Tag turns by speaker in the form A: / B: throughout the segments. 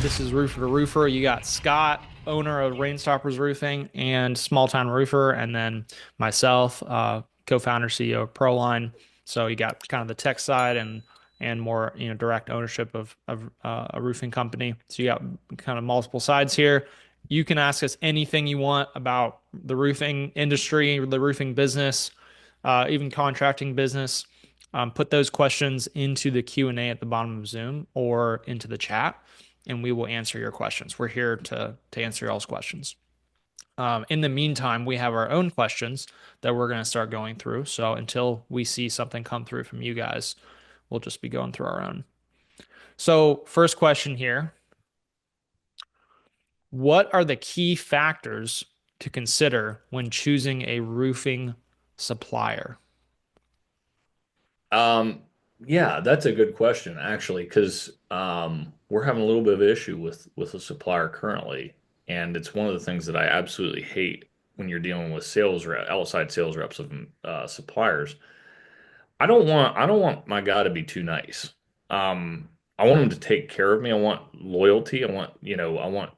A: This is Roofer2Roofer. You got Scott, owner of Rainstoppers Roofing and Small Town Roofer, and then myself, co-founder, CEO of ProLine. So you got kind of the tech side and more, direct ownership of a roofing company. So you got kind of multiple sides here. You can ask us anything you want about the roofing industry, the roofing business, even contracting business. Put those questions into the Q&A at the bottom of Zoom or into the chat, and we will answer your questions. We're here to answer y'all's questions. In the meantime, we have our own questions that we're going to start going through. So until we see something come through from you guys, we'll just be going through our own. So, first question here. What are the key factors to consider when choosing a roofing supplier?
B: Um, yeah, that's a good question actually, because we're having a little bit of an issue with a supplier currently, and it's one of the things that I absolutely hate when you're dealing with outside sales reps of suppliers. I don't want my guy to be too nice. I want him to take care of me. I want loyalty. I want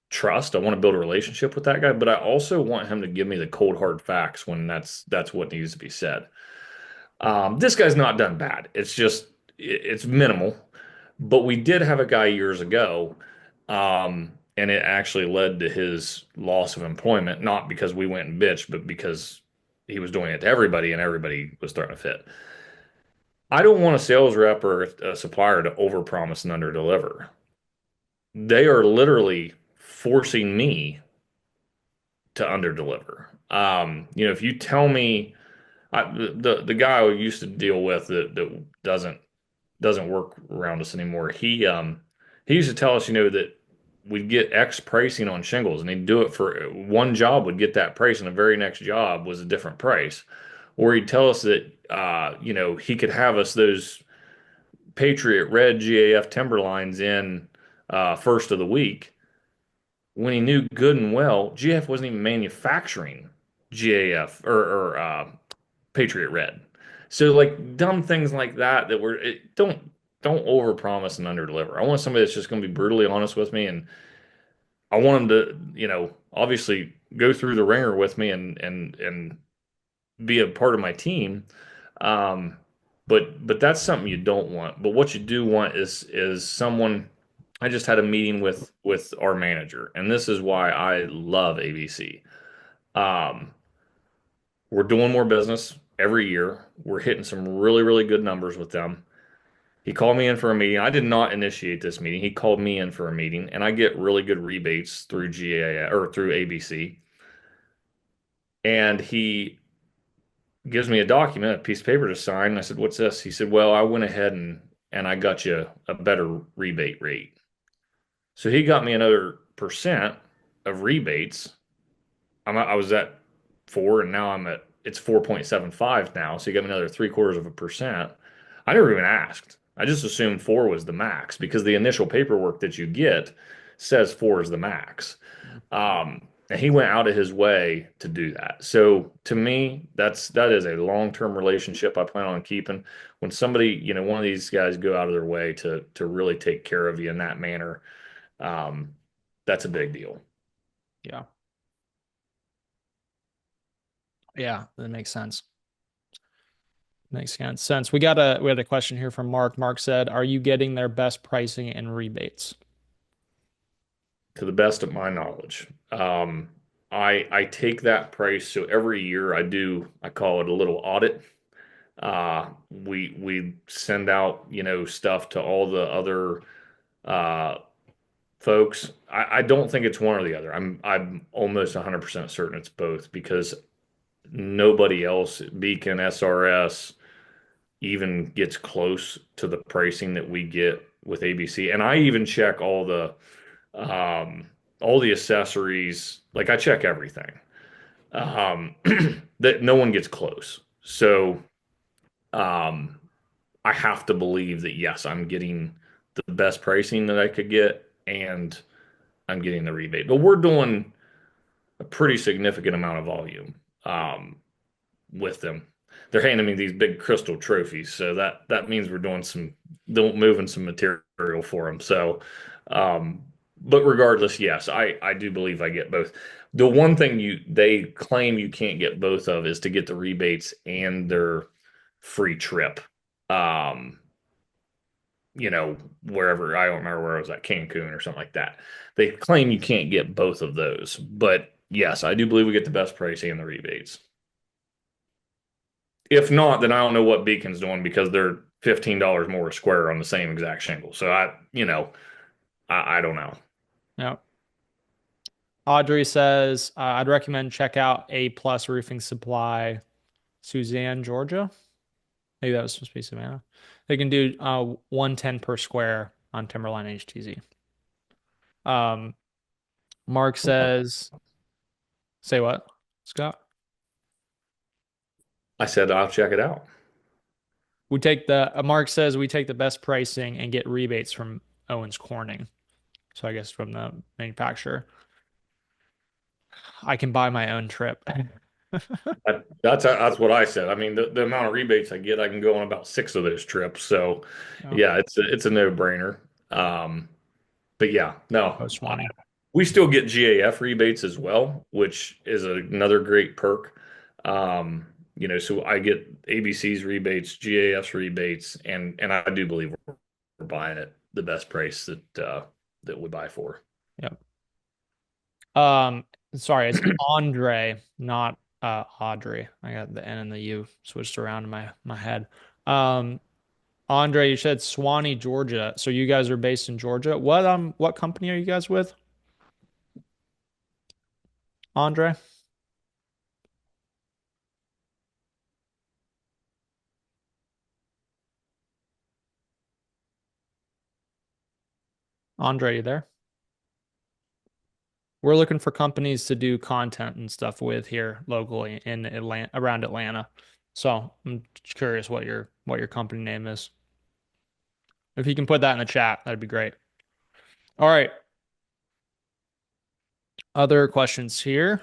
B: trust. I want to build a relationship with that guy, but I also want him to give me the cold hard facts when that's what needs to be said. This guy's not done bad. It's minimal. But we did have a guy years ago, and it actually led to his loss of employment, not because we went and bitched, but because he was doing it to everybody and everybody was throwing a fit. I don't want a sales rep or a supplier to overpromise and underdeliver. They are literally forcing me to underdeliver. If you tell me the guy I used to deal with that doesn't work around us anymore. He used to tell us, that we'd get X pricing on shingles, and he'd do it for one job, would get that price, and the very next job was a different price. Or he'd tell us that he could have us those Patriot Red GAF Timberlines in first of the week when he knew good and well GAF wasn't even manufacturing GAF or Patriot Red. So like dumb things like that don't overpromise and underdeliver. I want somebody that's just going to be brutally honest with me, and I want them to, obviously go through the ringer with me and be a part of my team. Um, but that's something you don't want. But what you do want is someone. I just had a meeting with our manager, and this is why I love ABC. Um, we're doing more business every year. We're hitting some really, really good numbers with them. He called me in for a meeting. I did not initiate this meeting. He called me in for a meeting, and I get really good rebates through GA or through ABC. And he gives me a document, a piece of paper to sign. And I said, "What's this?" He said, "Well, I went ahead and I got you a better rebate rate." So he got me another percent of rebates. I was at 4, and now it's 4.75 now. So you got me another three-quarters of a percent. I never even asked. I just assumed 4 was the max because the initial paperwork that you get says 4 is the max. And he went out of his way to do that. So to me, that is a long-term relationship I plan on keeping. When somebody, one of these guys go out of their way to really take care of you in that manner, um, that's a big deal.
A: Yeah. Yeah, that makes sense. Makes sense. We had a question here from Mark. Mark said, "Are you getting their best pricing and rebates?"
B: To the best of my knowledge. I take that price, so every year I call it a little audit. We send out, stuff to all the other uh, folks. I don't think it's one or the other. I'm almost 100% certain it's both because nobody else, Beacon, SRS, even gets close to the pricing that we get with ABC. And I even check um, all the accessories. Like I check everything. Um, that no one gets close. So um, I have to believe that yes, I'm getting the best pricing that I could get, and I'm getting the rebate. But we're doing a pretty significant amount of volume um, with them. they're handing me these big crystal trophies. So that means we're moving some material for them. So, um, but regardless, yes, I do believe I get both. The one thing they claim you can't get both of is to get the rebates and their free trip. Um, wherever I don't remember where I was at, Cancun or something like that. They claim you can't get both of those, but yes, I do believe we get the best price and the rebates. If not, then I don't know what Beacon's doing because they're $15 more a square on the same exact shingle. So I don't know.
A: Yeah. Audrey says, I'd recommend check out A Plus Roofing Supply, Suzanne, Georgia. Maybe that was supposed to be Savannah. They can do 110 per square on Timberline HTZ. Um, Mark says, say what, Scott?
B: I said I'll check it out.
A: Mark says we take the best pricing and get rebates from Owens Corning. So I guess from the manufacturer. I can buy my own trip.
B: That's what I said. I mean, the amount of rebates I get, I can go on about six of those trips. So
A: Yeah.
B: yeah, it's a no-brainer. But yeah, no,
A: Most money.
B: we still get GAF rebates as well, which is another great perk. So I get ABC's rebates, GAF's rebates, and I do believe we're buying it the best price that we buy for.
A: Yep. Um, sorry, it's Andre, not Audrey. I got the N and the U switched around in my head. Um, Andre, you said Swanee, Georgia. So you guys are based in Georgia. What company are you guys with? Andre? Andre, you there? We're looking for companies to do content and stuff with here locally in Atlanta, around Atlanta. So I'm curious what your company name is. If you can put that in the chat, that'd be great. All right. Other questions here.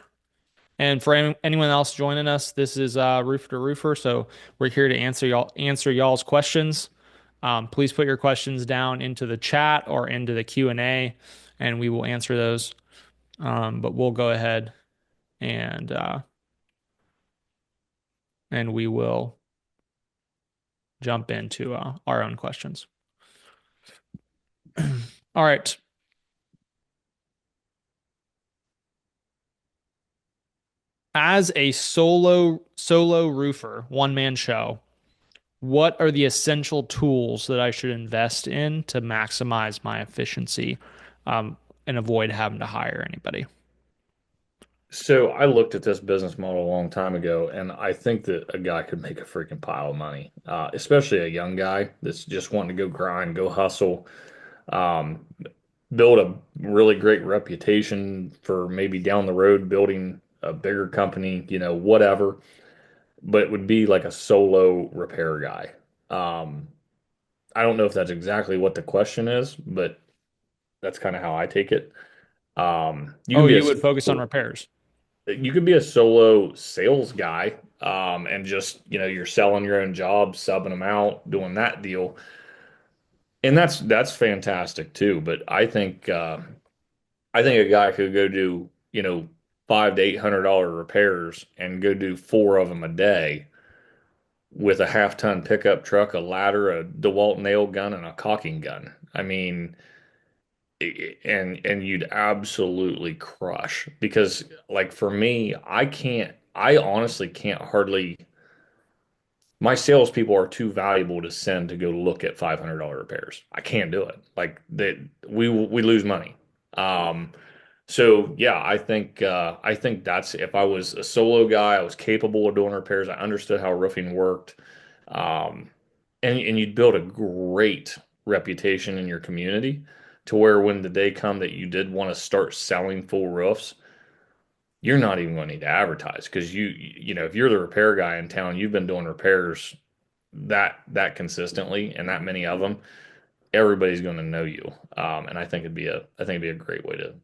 A: And for anyone else joining us, this is Roofer2Roofer. So we're here to answer y'all's questions. Please put your questions down into the chat or into the Q&A, and we will answer those. But we'll go ahead and we will jump into our own questions. All right. As a solo roofer, one man show, what are the essential tools that I should invest in to maximize my efficiency, and avoid having to hire anybody?
B: So I looked at this business model a long time ago, and I think that a guy could make a freaking pile of money, especially a young guy that's just wanting to go grind, go hustle, um, build a really great reputation for maybe down the road building a bigger company, whatever. But it would be like a solo repair guy. Um, I don't know if that's exactly what the question is, but that's kind of how I take it. You
A: Oh,
B: can be a
A: you would focus on repairs.
B: you could be a solo sales guy, and just you're selling your own jobs, subbing them out, doing that deal, and that's fantastic too. But I think a guy could go do $500 to $800 repairs and go do four of them a day with a half-ton pickup truck, a ladder, a DeWalt nail gun, and a caulking gun. I mean, and you'd absolutely crush because like for me, I honestly can't hardly my salespeople are too valuable to send to go look at $500 repairs. I can't do it. Like that, we lose money. Um, so yeah, I think that's if I was a solo guy, I was capable of doing repairs. I understood how roofing worked, um, and you'd build a great reputation in your community to where when the day come that you did want to start selling full roofs, you're not even going to need to advertise because if you're the repair guy in town, you've been doing repairs that consistently and that many of them, everybody's going to know you. And I think it'd be a great way to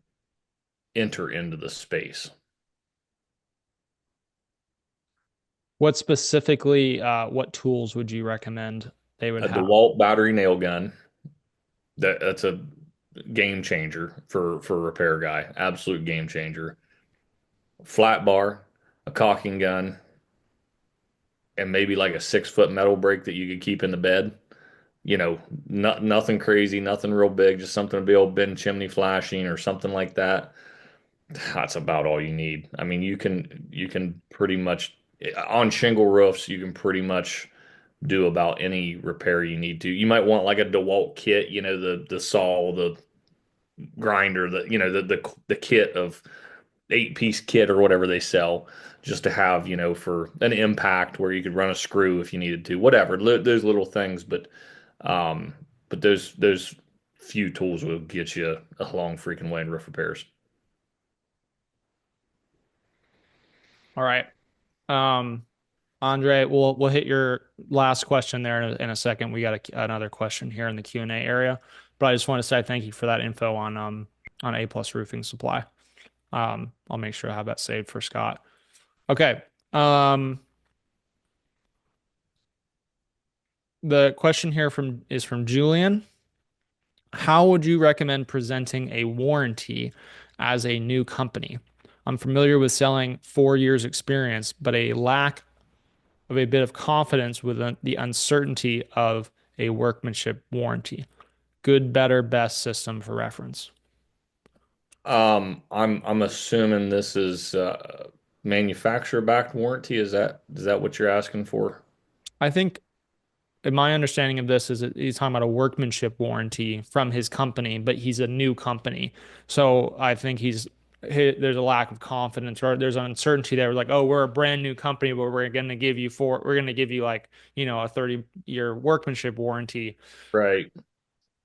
B: enter into the space.
A: What specifically, what tools would you recommend they would
B: A
A: have?
B: DeWalt battery nail gun. That's a game changer for a repair guy. Absolute game changer. Flat bar, a caulking gun, and maybe like a 6 foot metal brake that you could keep in the bed. Nothing crazy, nothing real big, just something to be able to bend chimney flashing or something like that. That's about all you need. I mean, you can pretty much on shingle roofs, you can pretty much do about any repair you need to. You might want like a DeWalt kit, the saw, the grinder, the kit of 8 piece kit or whatever they sell, just to have, for an impact where you could run a screw if you needed to, whatever, those little things. Um, but those few tools will get you a long freaking way in roof repairs.
A: All right. Um, Andre, we'll hit your last question there in a second. We got another question here in the Q&A area, but I just want to say thank you for that info on A Plus Roofing Supply. I'll make sure I have that saved for Scott. Okay. The question here from Julian. How would you recommend presenting a warranty as a new company? I'm familiar with selling 4 years experience, but a lack of a bit of confidence with the uncertainty of a workmanship warranty. Good, better, best system for reference.
B: I'm assuming this is manufacturer backed warranty. Is that what you're asking for?
A: I think my understanding of this is that he's talking about a workmanship warranty from his company, but he's a new company. So I think there's a lack of confidence or there's an uncertainty there. Like, oh, we're a brand new company, but we're going to give you like, a 30-year workmanship warranty.
B: Right.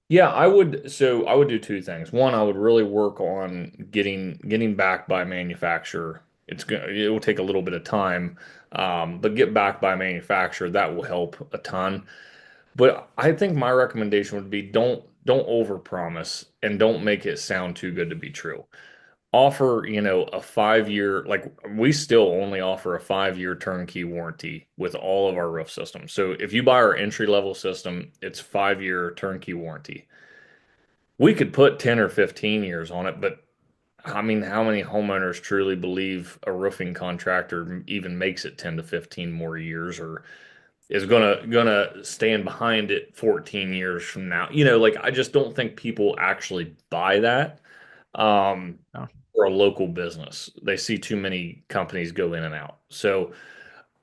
B: Yeah, I would do two things. One, I would really work on getting backed by a manufacturer. It will take a little bit of time, but get backed by a manufacturer, that will help a ton. But I think my recommendation would be don't overpromise and don't make it sound too good to be true. Offer, a 5 year, like we still only offer a 5 year turnkey warranty with all of our roof systems. So if you buy our entry level system, it's 5 year turnkey warranty. We could put 10 or 15 years on it, but I mean, how many homeowners truly believe a roofing contractor even makes it 10 to 15 more years or is gonna stand behind it 14 years from now? Like I just don't think people actually buy that. Um,
A: No.
B: for a local business. They see too many companies go in and out. So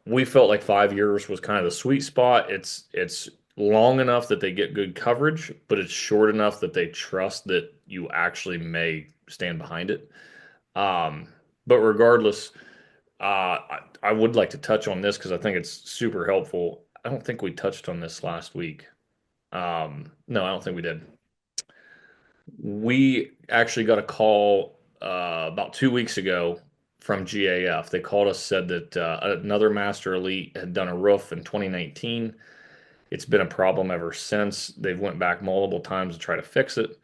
B: we felt like 5 years was kind of the sweet spot. It's long enough that they get good coverage, but it's short enough that they trust that you actually may stand behind it. Um, but regardless, I would like to touch on this because I think it's super helpful. I don't think we touched on this last week. No, I don't think we did. We actually got a call about 2 weeks ago from GAF. They called us, said that another Master Elite had done a roof in 2019. It's been a problem ever since. They've went back multiple times to try to fix it,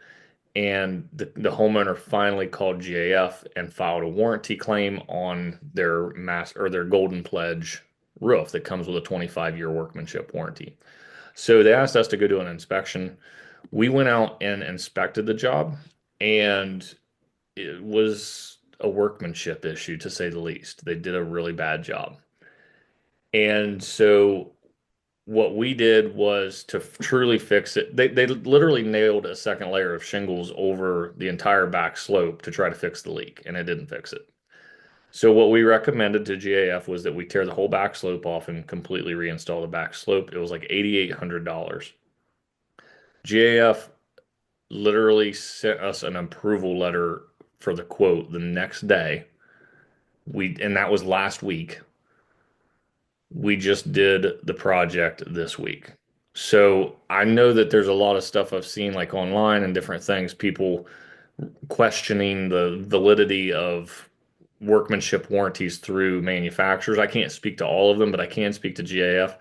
B: and the homeowner finally called GAF and filed a warranty claim on their their Golden Pledge roof that comes with a 25-year workmanship warranty. So they asked us to go do an inspection. We went out and inspected the job, and it was a workmanship issue to say the least. They did a really bad job. And so what we did was to truly fix it. They literally nailed a second layer of shingles over the entire back slope to try to fix the leak, and it didn't fix it. So what we recommended to GAF was that we tear the whole back slope off and completely reinstall the back slope. It was like $8,800. GAF literally sent us an approval letter for the quote the next day. And that was last week. We just did the project this week. So I know that there's a lot of stuff I've seen like online and different things, people questioning the validity of workmanship warranties through manufacturers. I can't speak to all of them, but I can speak to GAF.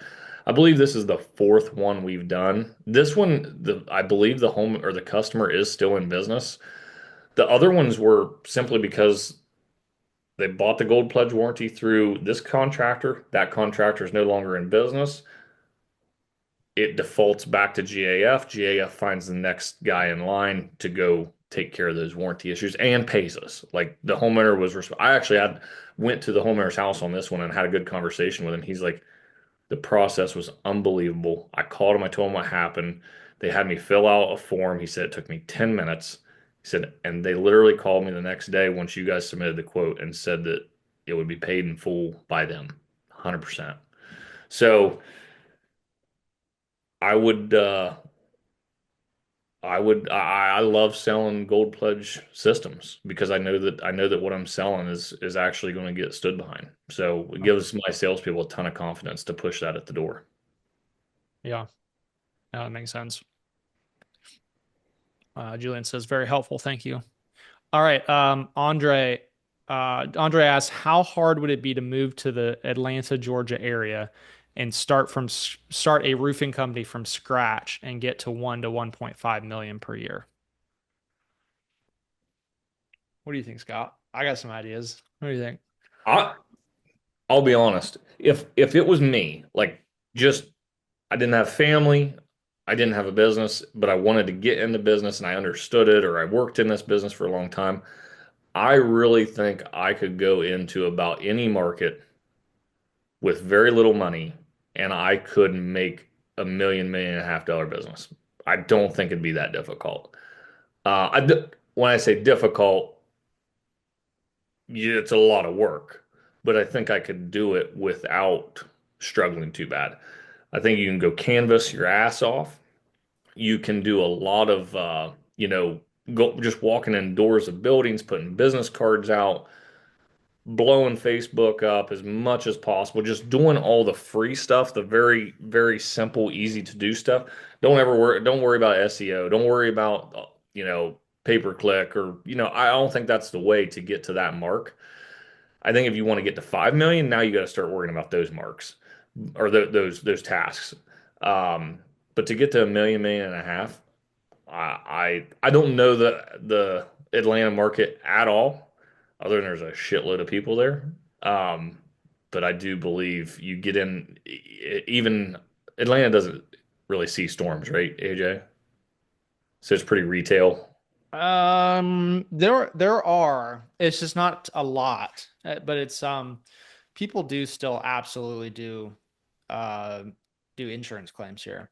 B: I believe this is the fourth one we've done. This one, I believe the home or the customer is still in business. The other ones were simply because They bought the gold pledge warranty through this contractor. That contractor is no longer in business. It defaults back to GAF. GAF finds the next guy in line to go take care of those warranty issues and pays us. Like the homeowner was, I actually had went to the homeowner's house on this one and had a good conversation with him. He's like, the process was unbelievable. I called him, I told him what happened. They had me fill out a form. He said it took me 10 minutes. He said, and they literally called me the next day once you guys submitted the quote and said that it would be paid in full by them, 100%. So I would, I love selling gold pledge systems because I know that what I'm selling is actually going to get stood behind. So it gives my salespeople a ton of confidence to push that at the door.
A: Yeah, that makes sense. Julian says, very helpful. Thank you. All right. Andre asks, how hard would it be to move to the Atlanta, Georgia area and start a roofing company from scratch and get to 1 to 1.5 million per year? What do you think, Scott? I got some ideas. What do you think?
B: I I'll be honest. If it was me, like just I didn't have family, I didn't have a business, but I wanted to get into business and I understood it or I worked in this business for a long time, I really think I could go into about any market with very little money and I could make a million and a half dollar business. I don't think it'd be that difficult. When I say difficult, yeah, it's a lot of work, but I think I could do it without struggling too bad. I think you can go canvas your ass off. You can do a lot of, go just walking in doors of buildings, putting business cards out, blowing Facebook up as much as possible, just doing all the free stuff, the very, very simple, easy to do stuff. Don't worry about SEO. Don't worry about, pay per click or, I don't think that's the way to get to that mark. I think if you want to get to 5 million, now you got to start worrying about those marks or those tasks. Um, but to get to a million and a half, I don't know the Atlanta market at all, other than there's a shitload of people there. Um, but I do believe you get in, even Atlanta doesn't really see storms, right, AJ? So it's pretty retail.
A: There are. It's just not a lot, but it's people do still absolutely uh do insurance claims here.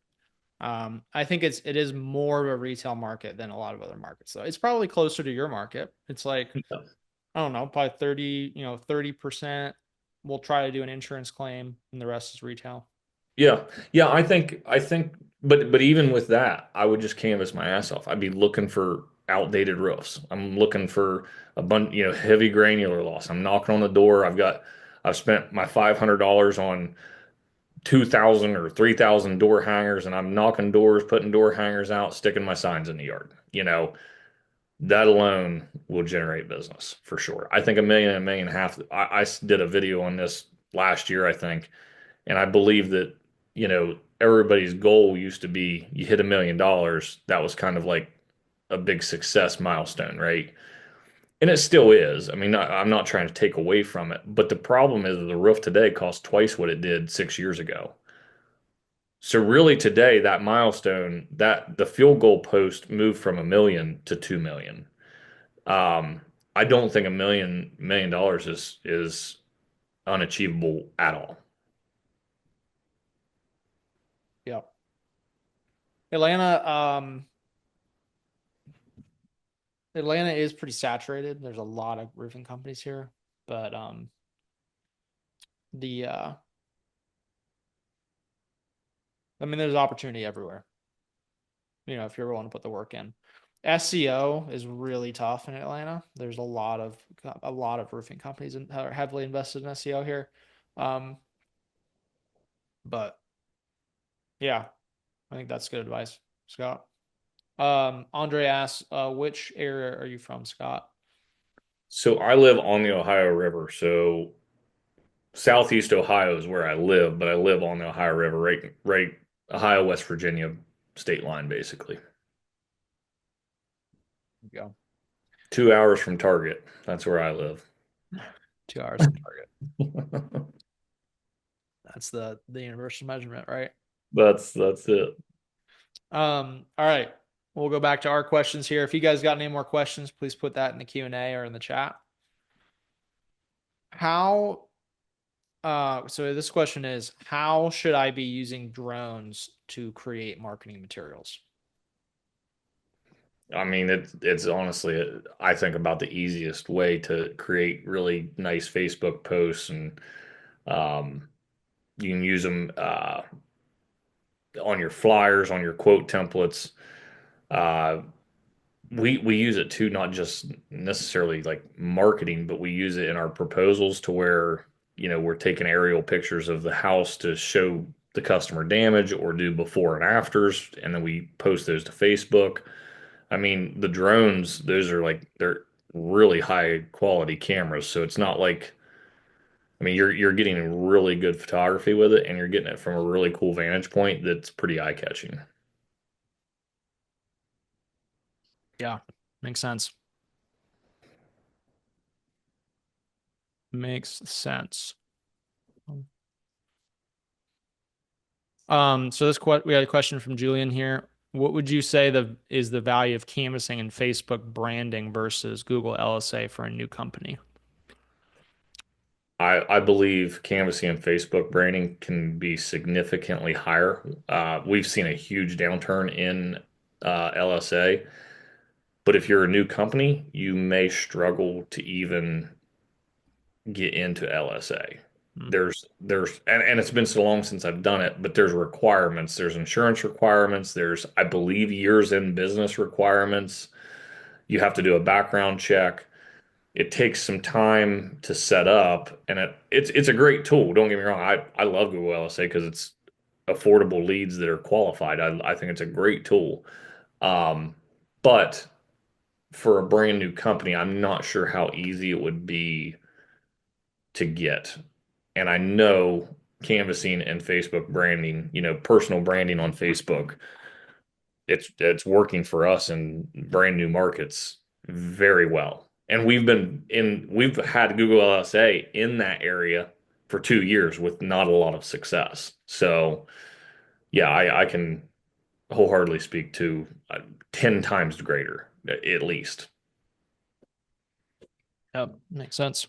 A: I think it is more of a retail market than a lot of other markets, though. It's probably closer to your market. It's like, I don't know, probably 30% will try to do an insurance claim and the rest is retail.
B: Yeah. Yeah, I think but even with that, I would just canvas my ass off. I'd be looking for outdated roofs. I'm looking for a bunch, heavy granular loss. I'm knocking on the door. I've spent my $500 on 2,000 or 3,000 door hangers and I'm knocking doors, putting door hangers out, sticking my signs in the yard. That alone will generate business for sure. I think a million and a half. I did a video on this last year, I think. And I believe that, everybody's goal used to be you hit $1 million. That was kind of like a big success milestone, right? And it still is. I mean, I'm not trying to take away from it, but the problem is that the roof today costs twice what it did 6 years ago. So really today, that milestone, that the field goal post moved from a million to 2 million. Um, I don't think a million dollars is unachievable at all.
A: Yeah. Atlanta, Atlanta is pretty saturated. There's a lot of roofing companies here, but the I mean, there's opportunity everywhere. If you're willing to put the work in. SEO is really tough in Atlanta. There's a lot of roofing companies that are heavily invested in SEO here. Um, but yeah, I think that's good advice, Scott. Andre asks, which area are you from, Scott?
B: So I live on the Ohio River. So Southeast Ohio is where I live, but I live on the Ohio River, right, Ohio, West Virginia state line, basically.
A: There you go.
B: 2 hours from Target. That's where I live.
A: 2 hours to target. That's the universal measurement, right?
B: That's it.
A: All right. We'll go back to our questions here. If you guys got any more questions, please put that in the Q&A or in the chat. How so this question is, how should I be using drones to create marketing materials?
B: I mean, it's honestly, I think about the easiest way to create really nice Facebook posts, and um, you can use them on your flyers, on your quote templates. Uh, we use it too, not just necessarily like marketing, but we use it in our proposals to where, we're taking aerial pictures of the house to show the customer damage or do before and afters, and then we post those to Facebook. I mean, the drones, those are like they're really high quality cameras, so it's not like, I mean, you're getting really good photography with it, and you're getting it from a really cool vantage point that's pretty eye-catching.
A: Yeah, makes sense. Makes sense. So we had a question from Julian here. What would you say is the value of canvassing and Facebook branding versus Google LSA for a new company?
B: I believe canvassing and Facebook branding can be significantly higher. We've seen a huge downturn in LSA, but if you're a new company, you may struggle to even get into LSA.
A: Hmm.
B: And it's been so long since I've done it, but there's requirements. There's insurance requirements. There's, I believe, years in business requirements. You have to do a background check. It takes some time to set up, and it's a great tool. Don't get me wrong. I love Google LSA because it's affordable leads that are qualified. I think it's a great tool. Um, but for a brand new company, I'm not sure how easy it would be to get. And I know canvassing and Facebook branding, personal branding on Facebook, it's working for us in brand new markets very well. And we've had Google LSA in that area for 2 years with not a lot of success. So yeah, I can wholeheartedly speak to 10 times greater, at least.
A: Yep, makes sense.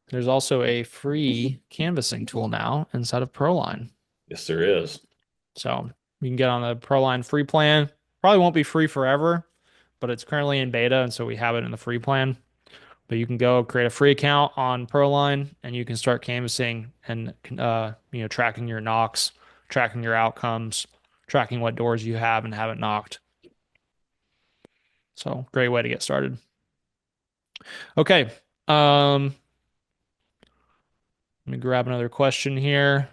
A: There's also a free canvassing tool now inside of ProLine.
B: Yes, there is.
A: So you can get on the ProLine free plan. Probably won't be free forever, but it's currently in beta, and so we have it in the free plan. But you can go create a free account on ProLine, and you can start canvassing and tracking your knocks, tracking your outcomes, tracking what doors you have and haven't knocked. So great way to get started. Okay. Let me grab another question here.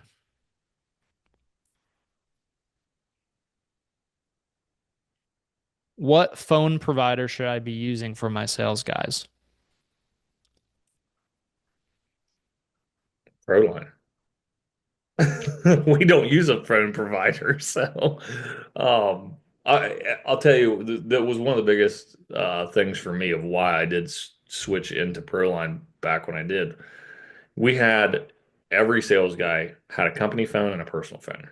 A: What phone provider should I be using for my sales guys?
B: ProLine. We don't use a phone provider, so I'll tell you that was one of the biggest things for me of why I did switch into ProLine back when I did. We had every sales guy had a company phone and a personal phone.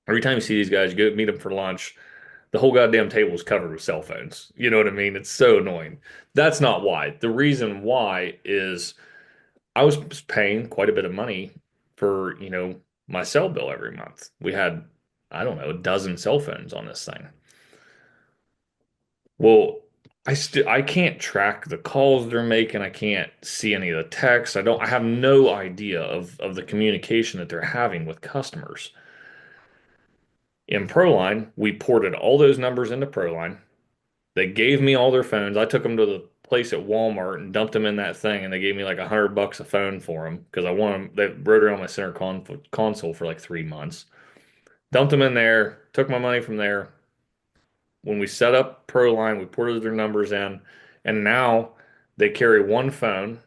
B: Every time you see these guys, you go meet them for lunch, the whole goddamn table is covered with cell phones. You know what I mean? It's so annoying. That's not why. The reason why is I was paying quite a bit of money for, my cell bill every month. We had, I don't know, a dozen cell phones on this thing. Well, I can't track the calls they're making. I can't see any of the texts. I have no idea of the communication that they're having with customers. In ProLine, we ported all those numbers into ProLine. They gave me all their phones. I took them to the place at Walmart and dumped them in that thing, and they gave me like $100 a phone for them because I want them. They wrote around my center console for like 3 months. Dumped them in there, took my money from there. When we set up ProLine, we ported their numbers in, and now they carry one phone.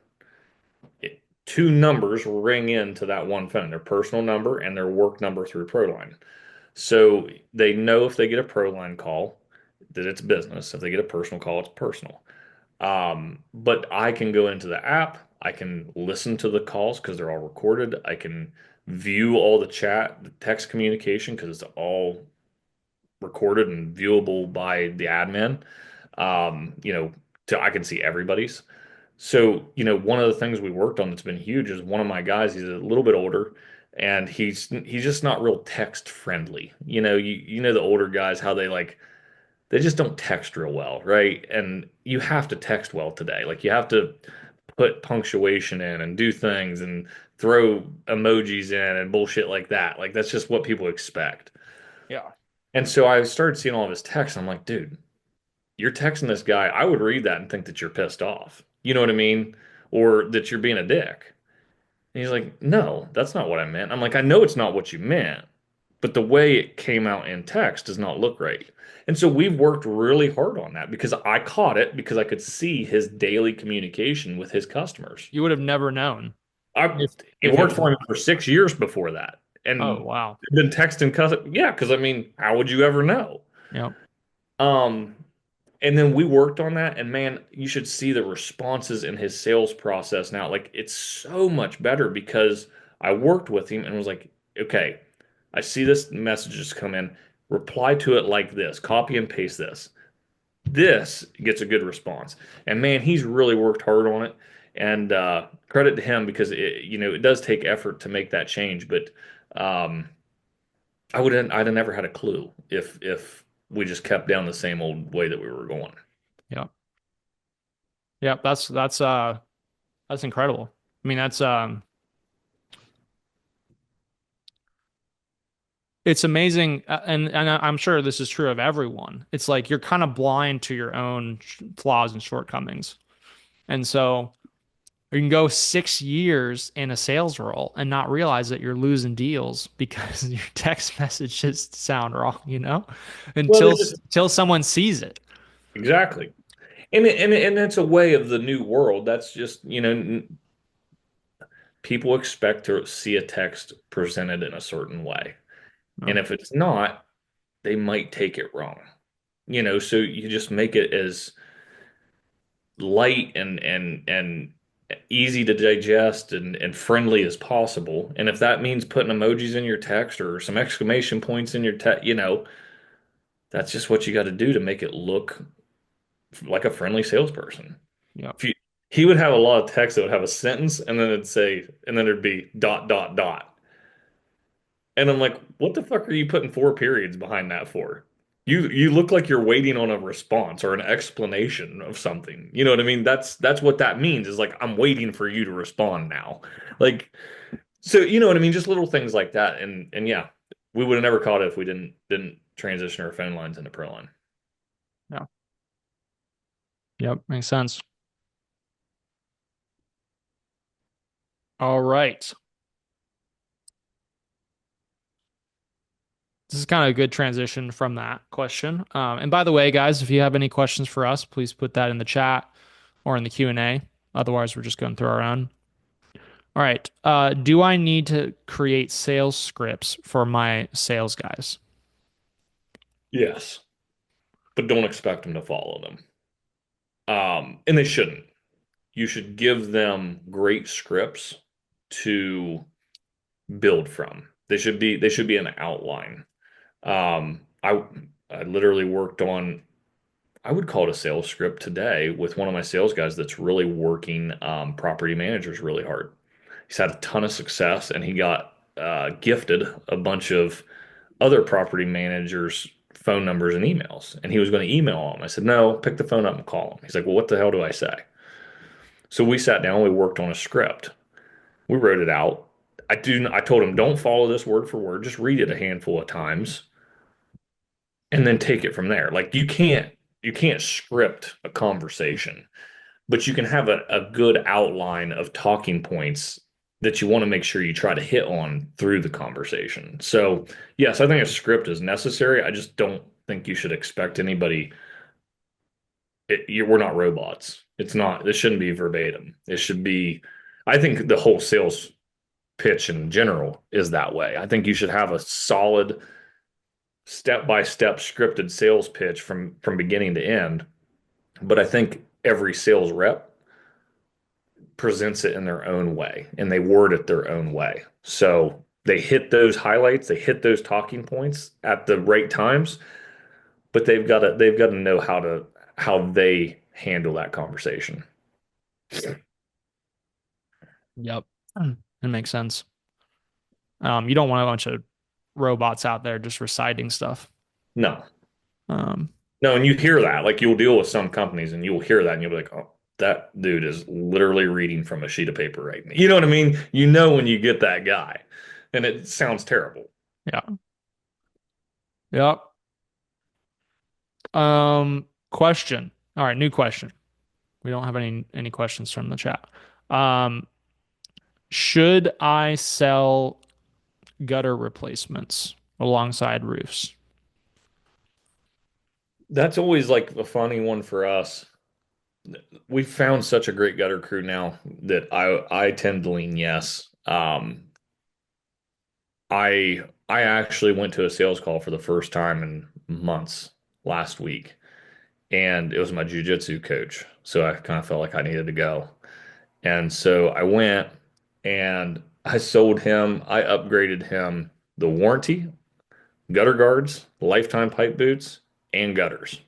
B: Two numbers ring into that one phone, their personal number and their work number through ProLine. So they know if they get a ProLine call that it's business. If they get a personal call, it's personal. But I can go into the app, I can listen to the calls because they're all recorded. I can view all the chat, the text communication because it's all recorded and viewable by the admin. You know, I can see everybody's. So, one of the things we worked on that's been huge is one of my guys, he's a little bit older and he's just not real text friendly. You know the older guys how they just don't text real well, right? And you have to text well today. Like you have to put punctuation in and do things and throw emojis in and bullshit like that. Like that's just what people expect.
A: Yeah.
B: And so I started seeing all of his texts. I'm like, dude, you're texting this guy. I would read that and think that you're pissed off. You know what I mean? Or that you're being a dick. And he's like, no, that's not what I meant. I'm like, I know it's not what you meant, but the way it came out in text does not look right. And so we've worked really hard on that because I caught it because I could see his daily communication with his customers.
A: You would have never known
B: I
A: if
B: He
A: if it
B: worked
A: was.
B: for me for 6 years before that,
A: Oh,
B: and
A: wow.
B: been texting yeah, because I mean, how would you ever know?
A: Yep.
B: Um, and then we worked on that, and man, you should see the responses in his sales process now. Like it's so much better because I worked with him and was like, okay, I see this message has come in. Reply to it like this, copy and paste this. This gets a good response. And man, he's really worked hard on it. And credit to him because it does take effort to make that change. But um, I'd have never had a clue if we just kept down the same old way that we were going.
A: Yep. Yep. That's incredible. I mean, it's amazing, and I'm sure this is true of everyone. It's like you're kind of blind to your own flaws and shortcomings, and so you can go 6 years in a sales role and not realize that you're losing deals because your text messages sound wrong,
B: Well, they
A: until someone sees it.
B: exactly. And it's a way of the new world. That's just, people expect to see a text presented in a certain way.
A: No.
B: And if it's not, they might take it wrong. So you just make it as light and easy to digest and friendly as possible. And if that means putting emojis in your text or some exclamation points in your text, that's just what you got to do to make it look like a friendly salesperson.
A: Yep.
B: If you, he would have a lot of text that would have a sentence and then it'd say, and then there'd be dot, dot, dot. And I'm like, what the fuck are you putting four periods behind that for? You look like you're waiting on a response or an explanation of something. You know what I mean? That's what that means is like I'm waiting for you to respond now. Like so you know what I mean? Just little things like that. And yeah, we would have never caught it if we didn't transition our phone lines into ProLine.
A: Yeah. Yep. Makes sense. All right. This is kind of a good transition from that question. And by the way, guys, if you have any questions for us, please put that in the chat or in the Q&A. Otherwise, we're just going through our own. All right. Do I need to create sales scripts for my sales guys?
B: Yes, but don't expect them to follow them. And they shouldn't. You should give them great scripts to build from. They should be an outline. Um, I I literally worked on I would call it a sales script today with one of my sales guys that's really working property managers really hard. He's had a ton of success and he got gifted a bunch of other property managers' phone numbers and emails. And he was going to email them. I said, no, pick the phone up and call them. He's like, well, what the hell do I say? So we sat down, we worked on a script. We wrote it out. I told him, don't follow this word for word. Just read it a handful of times and then take it from there. Like you can't script a conversation, but you can have a good outline of talking points that you want to make sure you try to hit on through the conversation. So, yes, I think a script is necessary. I just don't think you should expect anybody. We're not robots. It's not. This shouldn't be verbatim. It should be. I think the whole sales pitch in general is that way. I think you should have a solid step by step scripted sales pitch from beginning to end. But I think every sales rep presents it in their own way and they word it their own way. So they hit those highlights, they hit those talking points at the right times, but they've got to know how they handle that conversation.
A: Yep. It makes sense. You don't want a bunch of robots out there just reciting stuff.
B: No.
A: Um,
B: No, and you hear that. Like you'll deal with some companies and you'll hear that and you'll be like, oh, that dude is literally reading from a sheet of paper right now. You know what I mean? You know when you get that guy. And it sounds terrible.
A: yeah. Yep. Question. All right, new question. We don't have any questions from the chat. Um, should I sell gutter replacements alongside roofs?
B: That's always like a funny one for us. We've found such a great gutter crew now that I tend to lean yes. I actually went to a sales call for the first time in months last week, and it was my jujitsu coach. So I kind of felt like I needed to go. And so I went and I sold him, I upgraded him the warranty, gutter guards, lifetime pipe boots, and gutters.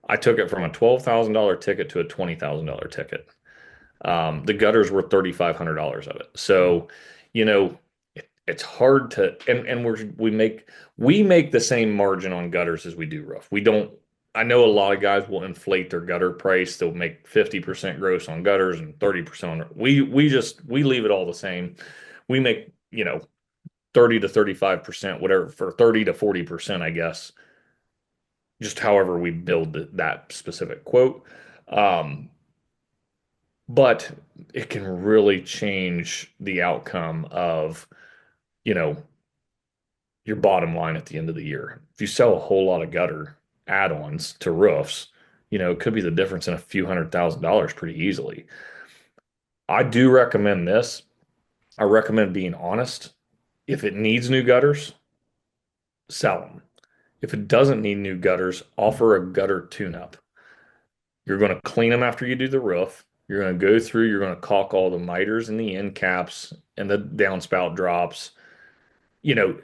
B: I took it from a $12,000 ticket to a $20,000 ticket. The gutters were $3,500 of it. So, it's hard to, and we make the same margin on gutters as we do roof. We don't. I know a lot of guys will inflate their gutter price. They'll make 50% gross on gutters and 30% on. We leave it all the same. We make 30 to 35%, whatever, for 30 to 40%, I guess. Just however we build that specific quote. Um, but it can really change the outcome of, you know, your bottom line at the end of the year. If you sell a whole lot of gutter add-ons to roofs, it could be the difference in a few $100,000 pretty easily. I do recommend this. I recommend being honest. If it needs new gutters, sell them. If it doesn't need new gutters, offer a gutter tune-up. You're going to clean them after you do the roof. You're going to go through, you're going to caulk all the miters and the end caps and the downspout drops. You know,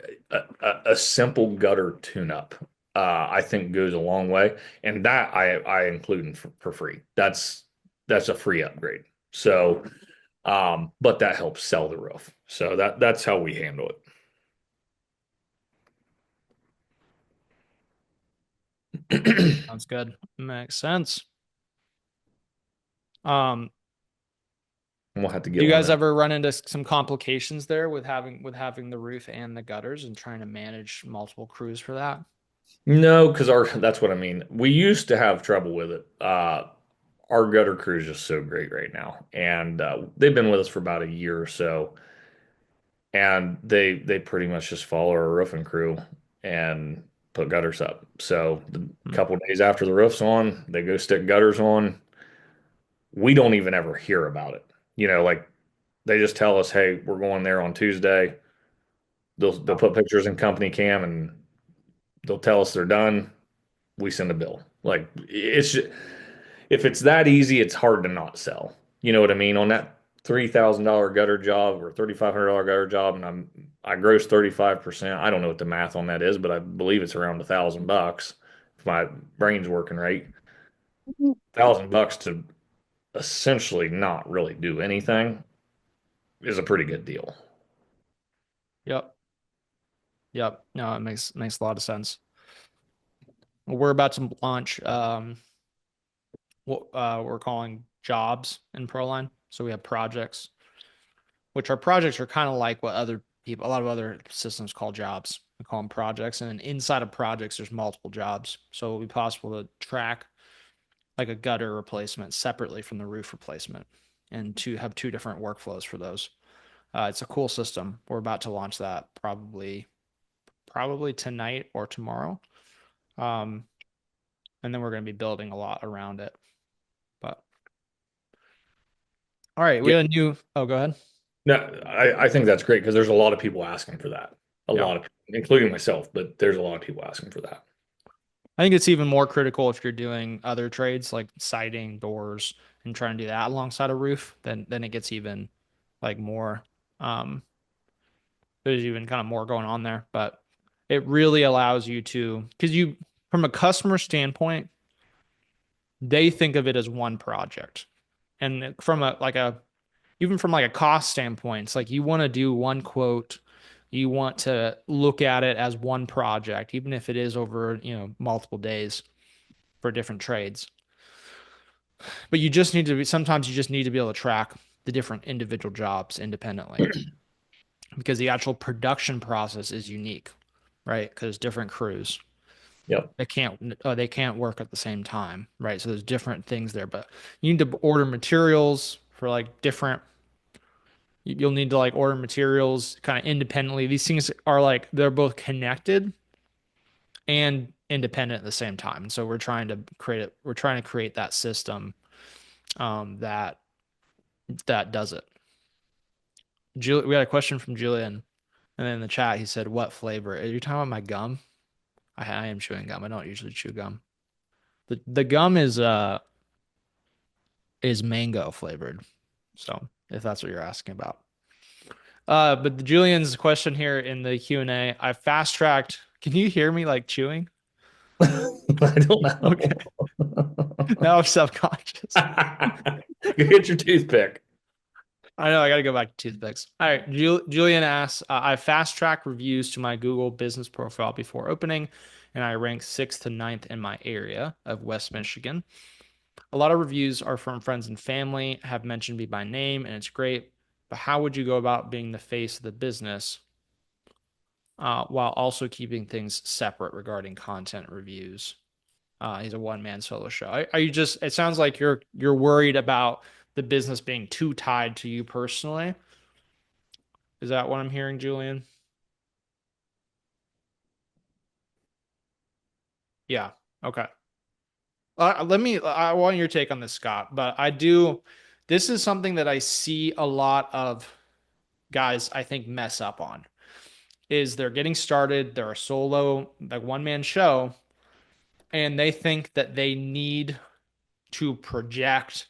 B: a simple gutter tune-up, I think goes a long way. And that I include for free. That's a free upgrade. So, but that helps sell the roof. So that's how we handle it.
A: Sounds good. Makes sense. Um,
B: We'll have to
A: do
B: get
A: you
B: one of
A: guys
B: them.
A: ever run into some complications there with having the roof and the gutters and trying to manage multiple crews for that?
B: No, because our that's what I mean. We used to have trouble with it. Our gutter crew is just so great right now, and they've been with us for about a year or so, and they pretty much just follow our roofing crew and put gutters up. So the
A: Hmm.
B: couple of days after the roof's on, they go stick gutters on. We don't even ever hear about it. Like they just tell us, "Hey, we're going there on Tuesday." They'll
A: Oh,
B: put pictures in company cam and they'll tell us they're done. We send a bill. Like if it's that easy, it's hard to not sell. You know what I mean? On that $3,000 gutter job or $3,500 gutter job, and I gross 35%. I don't know what the math on that is, but I believe it's around $1,000 if my brain's working right. $1,000 to essentially not really do anything is a pretty good deal.
A: yep. Yep. No, it makes a lot of sense. We're about to launch what we're calling jobs in ProLine. So we have projects, which our projects are kind of like what a lot of other systems call jobs. We call them projects, and then inside of projects, there's multiple jobs. So it'll be possible to track like a gutter replacement separately from the roof replacement, and to have two different workflows for those. It's a cool system. We're about to launch that probably tonight or tomorrow. Um, and then we're going to be building a lot around it. But all right, we
B: Yeah.
A: have a new. Oh, go ahead.
B: No, I think that's great because there's a lot of people asking for that. A
A: Yeah.
B: lot of people, including myself, but there's a lot of people asking for that.
A: I think it's even more critical if you're doing other trades like siding, doors, and trying to do that alongside a roof. Then it gets even like more. Um, there's even kind of more going on there, but it really allows you to, because you, from a customer standpoint, they think of it as one project, and from a like a even from like a cost standpoint, it's like you want to do one quote. You want to look at it as one project, even if it is over, multiple days for different trades. But you just need to be, sometimes you just need to be able to track the different individual jobs independently because the actual production process is unique, right? Because different crews
B: Yep.
A: they can't work at the same time, right? So there's different things there, but you need to order materials for like different. You'll need to like order materials kind of independently. These things are like they're both connected and independent at the same time. And so we're trying to create it. We're trying to create that system that does it. We had a question from Julian, and then in the chat he said, "What flavor?" Are you talking about my gum? I am chewing gum. I don't usually chew gum. The gum is mango flavored. So if that's what you're asking about. But the Julian's question here in the Q&A, I fast tracked. Can you hear me like chewing?
B: I don't
A: Okay.
B: know.
A: Now I'm subconscious.
B: Go get your toothpick.
A: I know I got to go back to toothpicks. All right. Julian asks, I fast track reviews to my Google business profile before opening, and I rank sixth to ninth in my area of West Michigan. A lot of reviews are from friends and family, have mentioned me by name, and it's great. But how would you go about being the face of the business while also keeping things separate regarding content reviews? He's a one-man solo show. Are you just? It sounds like you're worried about the business being too tied to you personally. Is that what I'm hearing, Julian? Yeah. Okay. I want your take on this, Scott, but I do. This is something that I see a lot of guys, I think, mess up on. Is they're getting started, they're a solo, like one man show, and they think that they need to project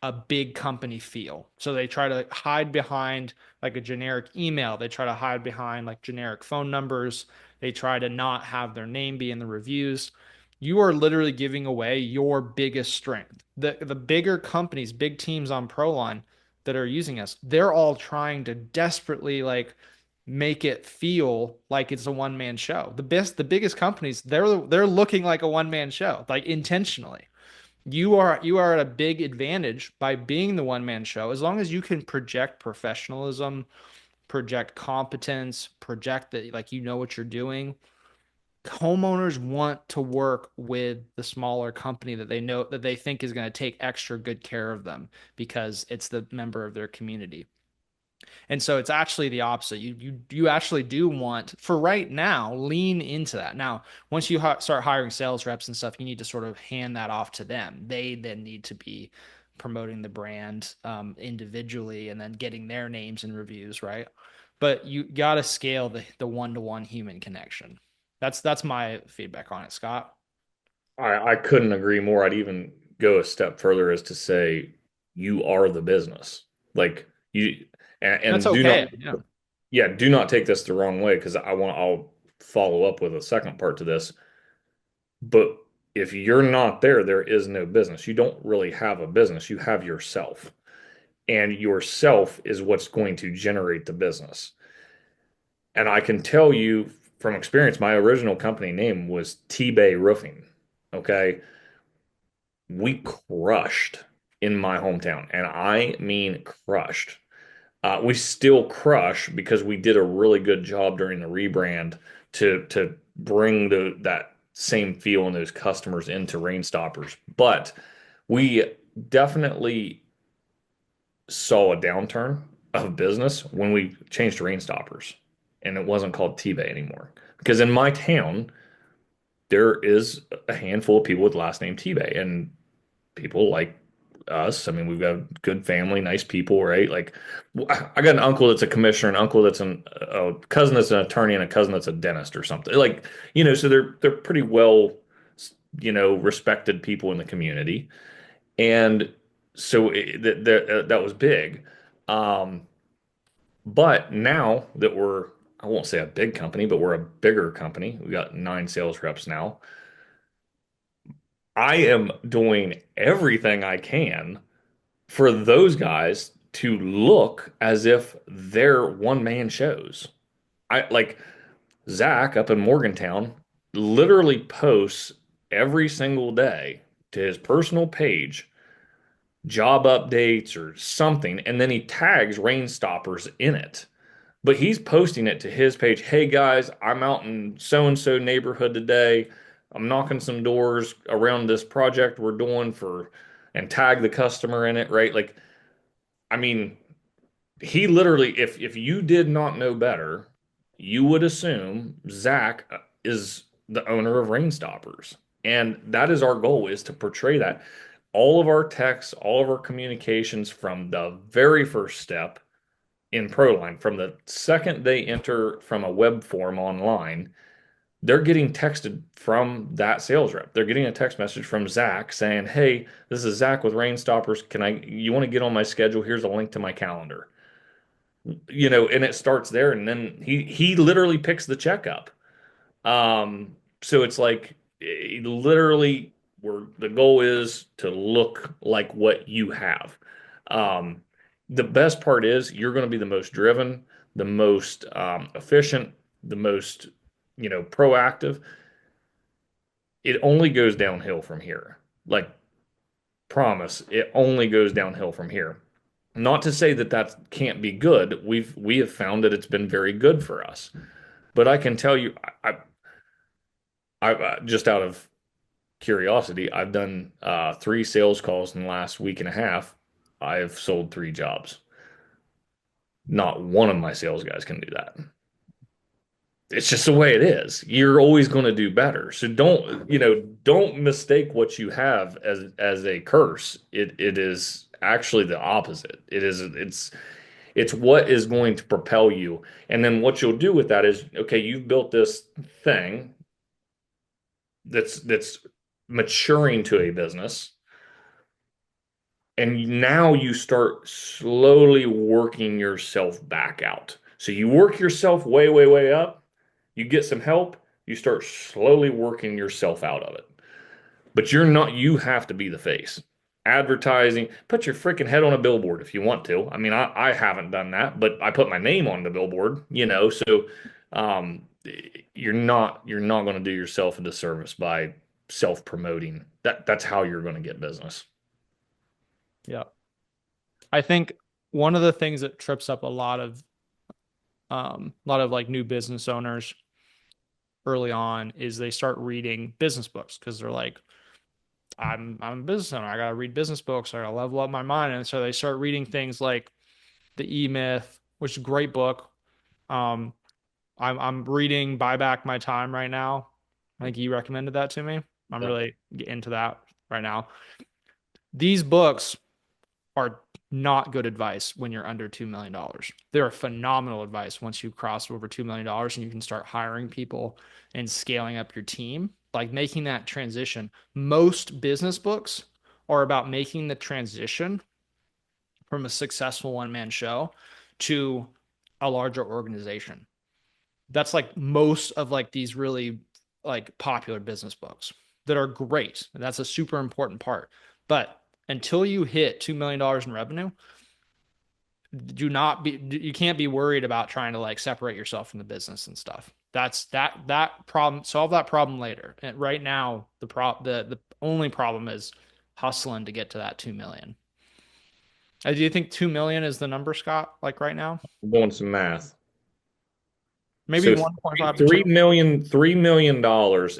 A: a big company feel. So they try to hide behind like a generic email. They try to hide behind like generic phone numbers. They try to not have their name be in the reviews. You are literally giving away your biggest strength. The bigger companies, big teams on ProLine that are using us, they're all trying to desperately like make it feel like it's a one man show. The biggest companies, they're looking like a one man show, like intentionally. You are at a big advantage by being the one man show as long as you can project professionalism, project competence, project that like you know what you're doing. Homeowners want to work with the smaller company that they know that they think is going to take extra good care of them because it's the member of their community. And so it's actually the opposite. You actually do want, for right now, lean into that. Now, once you start hiring sales reps and stuff, you need to sort of hand that off to them. They then need to be promoting the brand individually and then getting their names and reviews, right? But you got to scale the one-to-one human connection. That's my feedback on it, Scott.
B: I couldn't agree more. I'd even go a step further as to say you are the business. Like you
A: That's
B: and do not
A: okay. Yeah.
B: yeah, do not take this the wrong way because I'll follow up with a second part to this. But if you're not there, there is no business. You don't really have a business. You have yourself. And yourself is what's going to generate the business. And I can tell you from experience, my original company name was T-Bay Roofing. Okay. We crushed in my hometown, and I mean crushed. We still crush because we did a really good job during the rebrand to bring that same feel and those customers into Rain Stoppers. But we definitely saw a downturn of business when we changed to Rain Stoppers, and it wasn't called T-Bay anymore. Because in my town, there is a handful of people with the last name T-Bay, and people like us. I mean, we've got good family, nice people, right? Like, I got an uncle that's a commissioner, an uncle that's a cousin that's an attorney, and a cousin that's a dentist or something. Like, so they're pretty well respected people in the community. And so that was big. Um, but now that I won't say a big company, but we're a bigger company. We got 9 sales reps now. I am doing everything I can for those guys to look as if they're one man shows. I like Zach up in Morgantown literally posts every single day to his personal page job updates or something, and then he tags rain stoppers in it. But he's posting it to his page. Hey guys, I'm out in so and so neighborhood today. I'm knocking some doors around this project we're doing and tag the customer in it, right? Like, I mean, he literally, if you did not know better, you would assume Zach is the owner of Rain Stoppers. And that is our goal, is to portray that. All of our texts, all of our communications from the very first step in ProLine, from the second they enter from a web form online, they're getting texted from that sales rep. They're getting a text message from Zach saying, "Hey, this is Zach with Rain Stoppers. You want to get on my schedule? Here's a link to my calendar." And it starts there, and then he literally picks the check up. So it's like literally where the goal is to look like what you have. Um, the best part is you're going to be the most driven, the most efficient, the most, proactive. It only goes downhill from here. Like, promise, it only goes downhill from here. Not to say that that can't be good. We have found that it's been very good for us. But I can tell you, just out of curiosity, I've done 3 sales calls in the last week and a half. I've sold 3 jobs. Not one of my sales guys can do that. It's just the way it is. You're always going to do better. So don't mistake what you have as a curse. It is actually the opposite. It's what is going to propel you. And then what you'll do with that is, okay, you've built this thing that's maturing to a business. And now you start slowly working yourself back out. So you work yourself way, way, way up. You get some help. You start slowly working yourself out of it. But you have to be the face. Advertising, put your freaking head on a billboard if you want to. I mean, I haven't done that, but I put my name on the billboard. So you're not going to do yourself a disservice by self-promoting. That's how you're going to get business.
A: Yeah. I think one of the things that trips up a lot of like new business owners early on is they start reading business books because they're like, I'm a business owner. I gotta read business books. I gotta level up my mind. And so they start reading things like the E Myth, which is a great book. Um, I'm reading Buy Back My Time right now. I think you recommended that to me. I'm
B: Yeah.
A: really into that right now. These books are not good advice when you're under $2 million. They're phenomenal advice once you cross over $2 million and you can start hiring people and scaling up your team, like making that transition. Most business books are about making the transition from a successful one man show to a larger organization. That's like most of like these really like popular business books that are great. And that's a super important part. But until you hit $2 million in revenue, you can't be worried about trying to like separate yourself from the business and stuff. That problem, solve that problem later. And right now, the only problem is hustling to get to that 2 million. Do you think 2 million is the number, Scott, like right now?
B: I'm doing some math.
A: Maybe
B: So
A: 1.5 to 2?
B: $3 million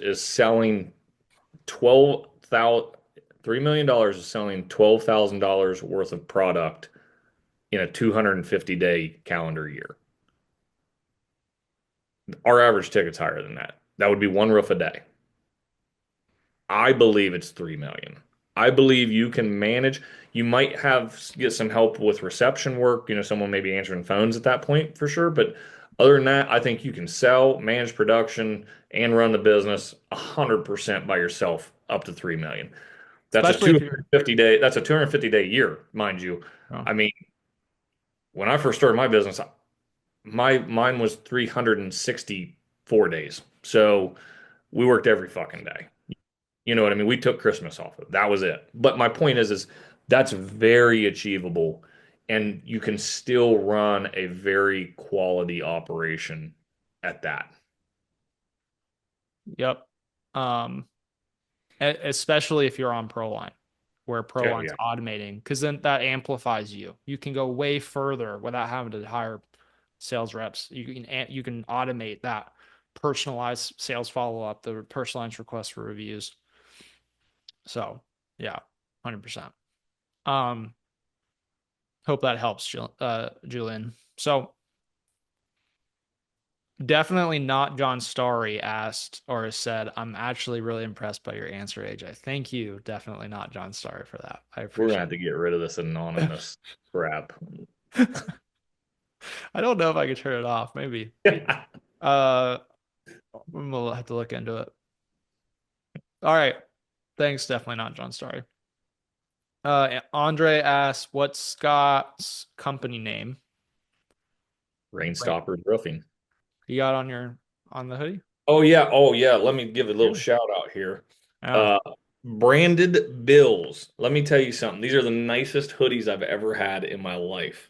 B: is selling 12,000. $3 million is selling $12,000 worth of product in a 250-day calendar year. Our average ticket's higher than that. That would be one roof a day. I believe it's 3 million. I believe you can manage. You might get some help with reception work, someone maybe answering phones at that point for sure, but Other than that, I think you can sell, manage production, and run the business 100% by yourself up to 3 million. That's a
A: Especially if you're,
B: 250 day, that's a 250-day year, mind you.
A: oh,
B: I mean, when I first started my business, mine was 364 days. So we worked every fucking day. You know what I mean? We took Christmas off of it. That was it. But my point is that's very achievable, and you can still run a very quality operation at that.
A: yep. Um, especially if you're on ProLine, where
B: Oh
A: ProLine's
B: yeah.
A: automating, because then that amplifies you. You can go way further without having to hire sales reps. You can automate that personalized sales follow up, the personalized request for reviews. So yeah, 100%. Um, hope that helps, Julian. So definitely not John Starry asked or said, I'm actually really impressed by your answer, AJ. Thank you. Definitely not John Starry for that. I
B: We're gonna
A: appreciate
B: have to get rid of this
A: it.
B: anonymous crap.
A: I don't know if I could turn it off. Maybe. Uh, we'll have to look into it. All right. Thanks. Definitely not John Starry. Andre asks, what's Scott's company name?
B: Rain
A: Right.
B: stoppers roofing.
A: You got on the hoodie?
B: Oh yeah. Let me give a little
A: Yeah.
B: shout out here.
A: Oh,
B: Uh, Branded Bills. Let me tell you something. These are the nicest hoodies I've ever had in my life.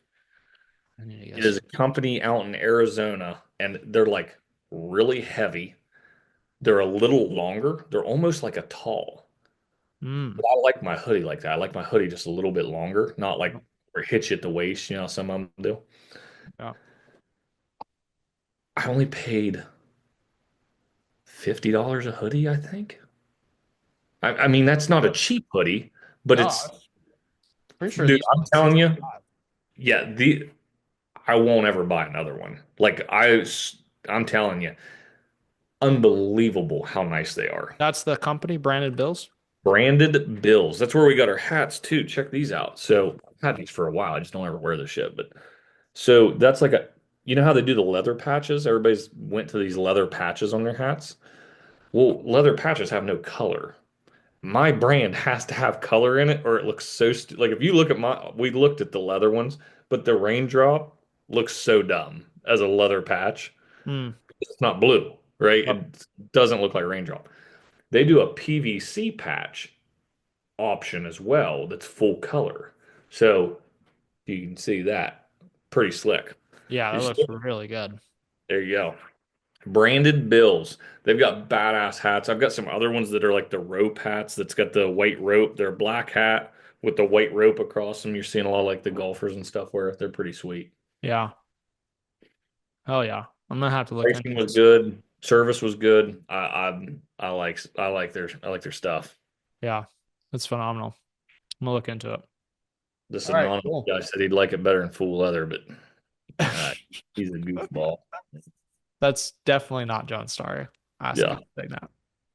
A: I need to
B: It is
A: guess.
B: a company out in Arizona, and they're like really heavy. They're a little longer. They're almost like a tall.
A: Mm.
B: But I like my hoodie like that. I like my hoodie just a little bit longer, not like where it hits you at the waist, some of them do.
A: Yeah.
B: I only paid $50 a hoodie, I think. I mean, that's not a cheap hoodie, but
A: No,
B: it's,
A: I'm pretty sure
B: dude,
A: these
B: I'm
A: ones
B: telling you,
A: 65.
B: yeah, I won't ever buy another one. I'm telling you, unbelievable how nice they are.
A: That's the company branded bills.
B: Branded bills. That's where we got our hats too. Check these out. So I've had these for a while. I just don't ever wear this shit. But so that's like you know how they do the leather patches? Everybody's went to these leather patches on their hats. Well, leather patches have no color. My brand has to have color in it or it looks so like if you look at we looked at the leather ones, but the raindrop looks so dumb as a leather patch.
A: Hmm.
B: It's not blue, right?
A: Yep.
B: It doesn't look like raindrop. They do a PVC patch option as well that's full color. So you can see that. Pretty slick.
A: Yeah, that
B: You
A: looks
B: see-
A: really good.
B: There you go. Branded bills. They've got badass hats. I've got some other ones that are like the rope hats that's got the white rope. They're a black hat with the white rope across them. You're seeing a lot of like the golfers and stuff wear it. They're pretty sweet.
A: Yeah. Oh yeah. I'm gonna have to look into
B: Pricing was
A: this.
B: good. Service was good. I like their stuff.
A: Yeah. It's phenomenal. I'm gonna look into it.
B: This
A: All right,
B: anonymous
A: cool.
B: guy said he'd like it better in full leather, but uh, he's a goofball.
A: That's definitely not John Starry asking
B: Yeah.
A: something that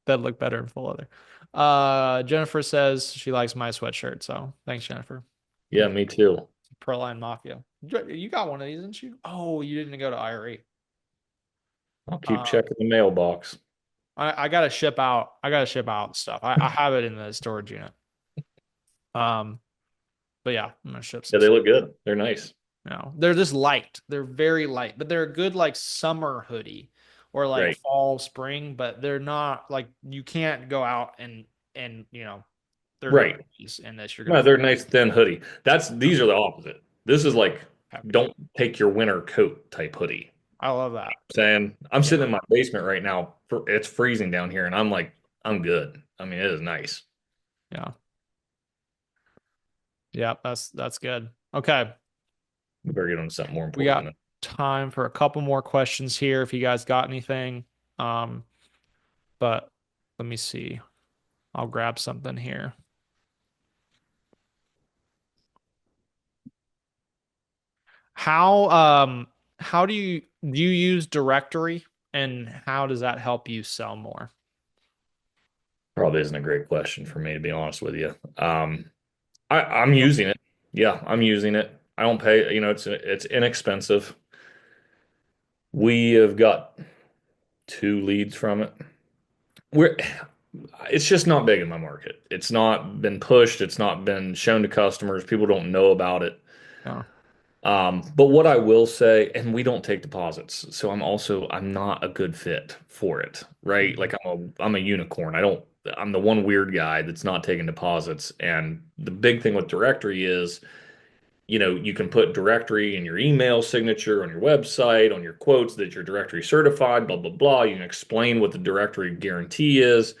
A: that'd look better in full leather. Jennifer says she likes my sweatshirt, so thanks, Jennifer.
B: Yeah, me too.
A: ProLine Mafia. You got one of these, didn't you? Oh, you didn't go to IRE.
B: I'll keep
A: Uh,
B: checking the mailbox.
A: I gotta ship out. I gotta ship out stuff. I have it in the storage unit. Um, but yeah, I'm gonna ship
B: Yeah,
A: some
B: they
A: stuff.
B: look good. They're nice.
A: They're just light. They're very light, but they're a good like summer hoodie or like
B: Right.
A: fall, spring. But they're not like you can't go out and they're no
B: Right.
A: hoodies unless you're
B: No,
A: gonna
B: they're nice thin hoodie. These are the opposite. This is like
A: heavy.
B: don't take your winter coat type hoodie.
A: I love that.
B: Saying I'm
A: Yeah,
B: sitting in my basement right now. It's freezing down here, and I'm like, I'm good. I mean, it is nice.
A: yeah, yeah. That's good. Okay,
B: We better get on to something more
A: we
B: important
A: got
B: than
A: time for a couple more questions here. If you guys got anything, um, but let me see. I'll grab something here. How how do you use directory and how does that help you sell more?
B: probably isn't a great question for me to be honest with you. I'm using it. Yeah, I'm using it. I don't pay. It's inexpensive. We have got two leads from it. We're it's just not big in my market. It's not been pushed, it's not been shown to customers. People don't know about it.
A: Yeah.
B: But what I will say, and we don't take deposits, so I'm not a good fit for it, right?
A: Mhm.
B: Like I'm a unicorn. I'm the one weird guy that's not taking deposits. And the big thing with directory is, you can put directory in your email signature on your website, on your quotes that you're directory certified, blah blah blah. You can explain what the directory guarantee is,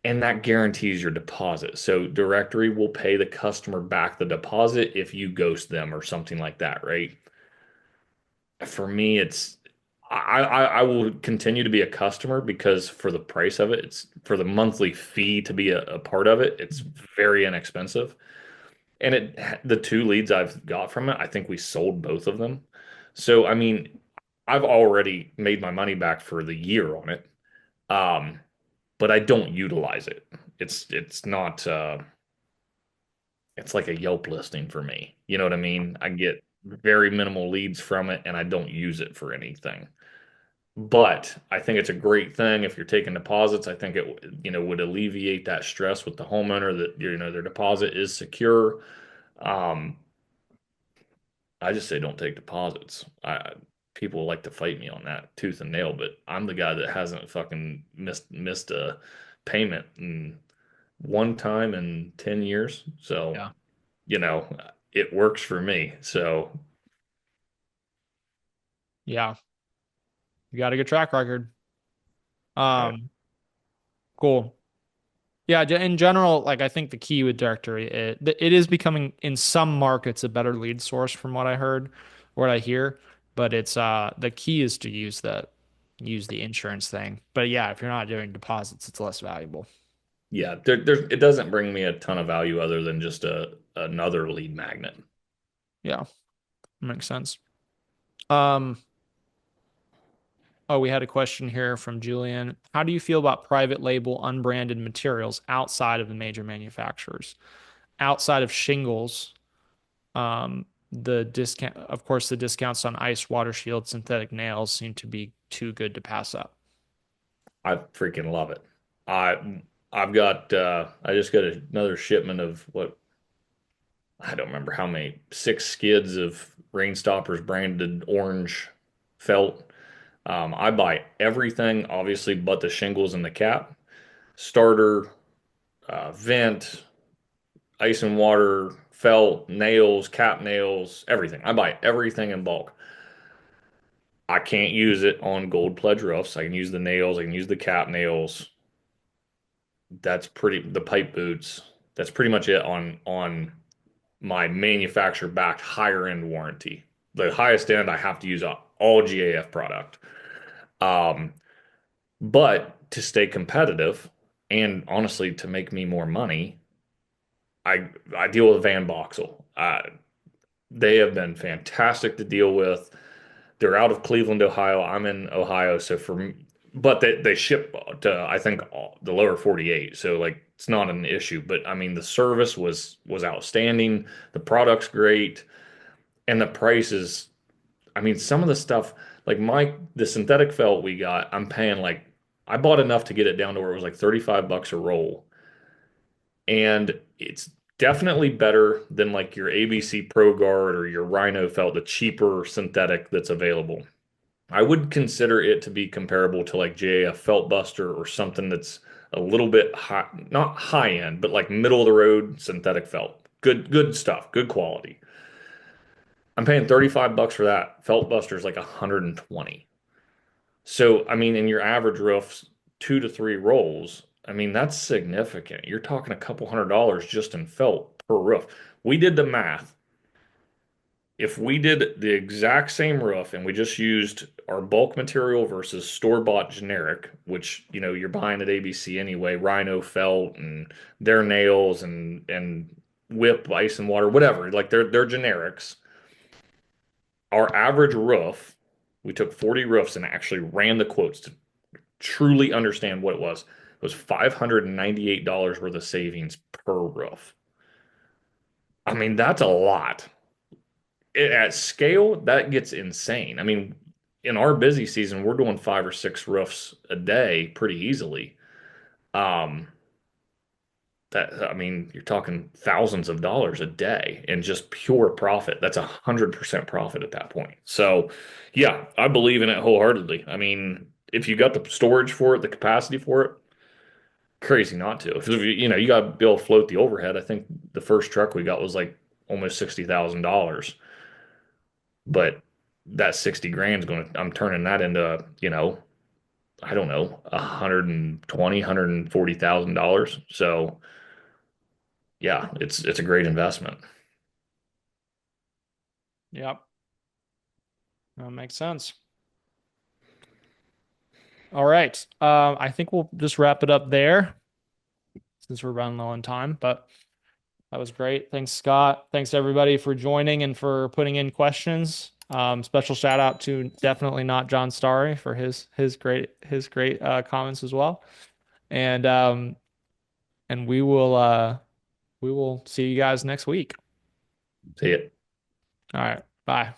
B: and that guarantees your deposit. So directory will pay the customer back the deposit if you ghost them or something like that, right? For me, I will continue to be a customer because for the price of it, it's for the monthly fee to be a part of it, it's very inexpensive. And the two leads I've got from it, I think we sold both of them. So I mean, I've already made my money back for the year on it. Um, but I don't utilize it. It's not it's like a Yelp listing for me. You know what I mean? I get very minimal leads from it and I don't use it for anything. But I think it's a great thing if you're taking deposits. I think it, would alleviate that stress with the homeowner that, their deposit is secure. Um, I just say don't take deposits. People like to fight me on that tooth and nail, but I'm the guy that hasn't fucking missed a payment in one time in 10 years. So,
A: Yeah.
B: you know, it works for me. So,
A: Yeah. You got a good track record.
B: uh,
A: Um, cool. Yeah, in general, like I think the key with directory, it is becoming in some markets a better lead source from what I heard, what I hear, but it's the key is to use the insurance thing. But yeah, if you're not doing deposits, it's less valuable.
B: yeah, it doesn't bring me a ton of value other than just another lead magnet.
A: Yeah, makes sense. Um, oh, we had a question here from Julian. How do you feel about private label unbranded materials outside of the major manufacturers? Outside of shingles, the discount, of course, the discounts on ice, water shield, synthetic nails seem to be too good to pass up.
B: I freaking love it. I just got another shipment of what I don't remember how many, 6 skids of rain stoppers branded orange felt. I buy everything, obviously, but the shingles and the cap, starter, vent, ice and water, felt, nails, cap nails, everything. I buy everything in bulk. I can't use it on gold pledge roofs. I can use the nails, I can use the cap nails. The pipe boots. That's pretty much it on my manufacturer backed higher end warranty. The highest end, I have to use all GAF product. Um, but to stay competitive and honestly to make me more money, I deal with Van Boxel. They have been fantastic to deal with. They're out of Cleveland, Ohio. I'm in Ohio, so but they ship to I think the lower 48, so like it's not an issue. But I mean, the service was outstanding. The product's great, and the prices. I mean, some of the stuff like the synthetic felt we got, I'm paying like I bought enough to get it down to where it was like 35 bucks a roll, and it's definitely better than like your ABC Pro Guard or your Rhino felt, the cheaper synthetic that's available. I would consider it to be comparable to like JAF Felt Buster or something that's a little bit high, not high end, but like middle of the road synthetic felt. Good stuff, good quality. I'm paying 35 bucks for that. Felt Buster's like 120. So, I mean, in your average roofs, 2 to 3 rolls, I mean, that's significant. You're talking a couple $100 just in felt per roof. We did the math. If we did the exact same roof and we just used our bulk material versus store-bought generic, which, you're buying at ABC anyway, Rhino felt and their nails and whip, ice and water, whatever, like they're generics. Our average roof, we took 40 roofs and actually ran the quotes to truly understand what it was. It was $598 worth of savings per roof. I mean, that's a lot. At scale, that gets insane. I mean, in our busy season, we're doing 5 or 6 roofs a day pretty easily. Um, that I mean, you're talking thousands of dollars a day and just pure profit. That's 100% profit at that point. So, yeah, I believe in it wholeheartedly. I mean, if you got the storage for it, the capacity for it, crazy not to. If you got to be able to float the overhead. I think the first truck we got was like almost $60,000, but that 60 grand is going to, I'm turning that into, I don't know, 120, $140,000. So yeah, it's a great investment.
A: Yep, that makes sense. All right. I think we'll just wrap it up there since we're running low on time, but that was great. Thanks, Scott. Thanks everybody for joining and for putting in questions. Special shout out to definitely not John Starry for his great comments as well. And and we will see you guys next week.
B: See it.
A: All right. Bye.